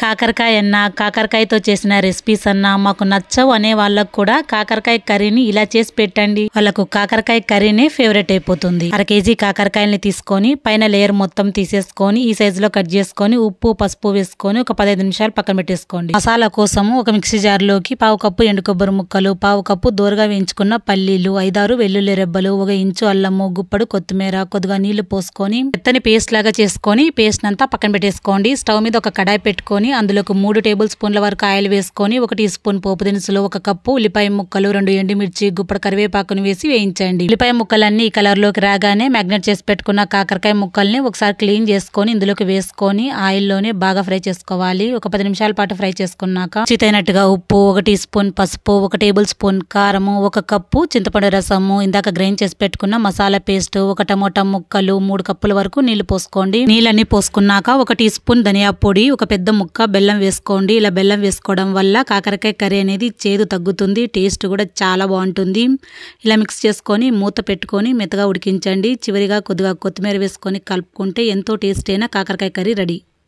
కాకరకాయ అన్నా, కాకరకాయతో చేసిన రెసిపీస్ అన్నా మాకు నచ్చవు అనే వాళ్ళకు కూడా కాకరకాయ కర్రీని ఇలా చేసి పెట్టండి. వాళ్ళకు కాకరకాయ కర్రీనే ఫేవరెట్ అయిపోతుంది. 1/2 కేజీ కాకరకాయల్ని తీసుకొని పైన లేయర్ మొత్తం తీసేసుకొని ఈ సైజులో కట్ చేసుకొని ఉప్పు పసుపు వేసుకొని ఒక 15 నిమిషాలు పక్కన పెట్టేసుకోండి. మసాలా కోసము ఒక మిక్సీ జార్లోకి 1/2 కప్పు ఎండు కొబ్బరి ముక్కలు, 1/2 కప్పు దూరగా వేయించుకున్న పల్లీలు, 5-6 వెల్లుల్లి రెబ్బలు, 1 ఇంచు అల్లము, గుప్పడు కొత్తిమీర, కొద్దిగా నీళ్లు పోసుకొని మెత్తని పేస్ట్ లాగా చేసుకొని పేస్ట్ అంతా పక్కన పెట్టేసుకోండి. స్టవ్ మీద ఒక కడాయి పెట్టుకొని అందులోకి 3 టేబుల్ స్పూన్ల వరకు ఆయిల్ వేసుకొని 1 టీ స్పూన్ పోపు దినుసులు, 1 కప్పు ఉల్లిపాయ ముక్కలు, 2 ఎండుమిర్చి, గుప్పడు కరివేపాకును వేసి వేయించండి. ఉల్లిపాయ ముక్కలన్నీ ఈ కలర్ లోకి రాగానే మ్యాగ్నెట్ చేసి పెట్టుకున్న కాకరకాయ ముక్కల్ని ఒకసారి క్లీన్ చేసుకొని ఇందులోకి వేసుకొని ఆయిల్లోనే బాగా ఫ్రై చేసుకోవాలి. ఒక 10 నిమిషాల పాటు ఫ్రై చేసుకున్నాక రుచితైనట్టుగా ఉప్పు, 1 టీ స్పూన్ పసుపు, 1 టేబుల్ స్పూన్ కారము, 1 కప్పు చింతపండు రసము, ఇందాక గ్రైండ్ చేసి పెట్టుకున్న మసాలా పేస్ట్, 1 టమోటా ముక్కలు, 3 కప్పుల వరకు నీళ్లు పోసుకోండి. నీళ్ళన్ని పోసుకున్నాక 1 టీ స్పూన్ ధనియా పొడి, 1 పెద్ద ముక్క బెల్లం వేసుకోండి. ఇలా బెల్లం వేసుకోవడం వల్ల కాకరకాయ కర్రీ అనేది చేదు తగ్గుతుంది, టేస్ట్ కూడా చాలా బాగుంటుంది. ఇలా మిక్స్ చేసుకొని మూత పెట్టుకొని మెత్తగా ఉడికించండి. చివరిగా కొద్దిగా కొత్తిమీర వేసుకొని కలుపుకుంటే ఎంతో టేస్ట్ అయిన కాకరకాయ కర్రీ రెడీ.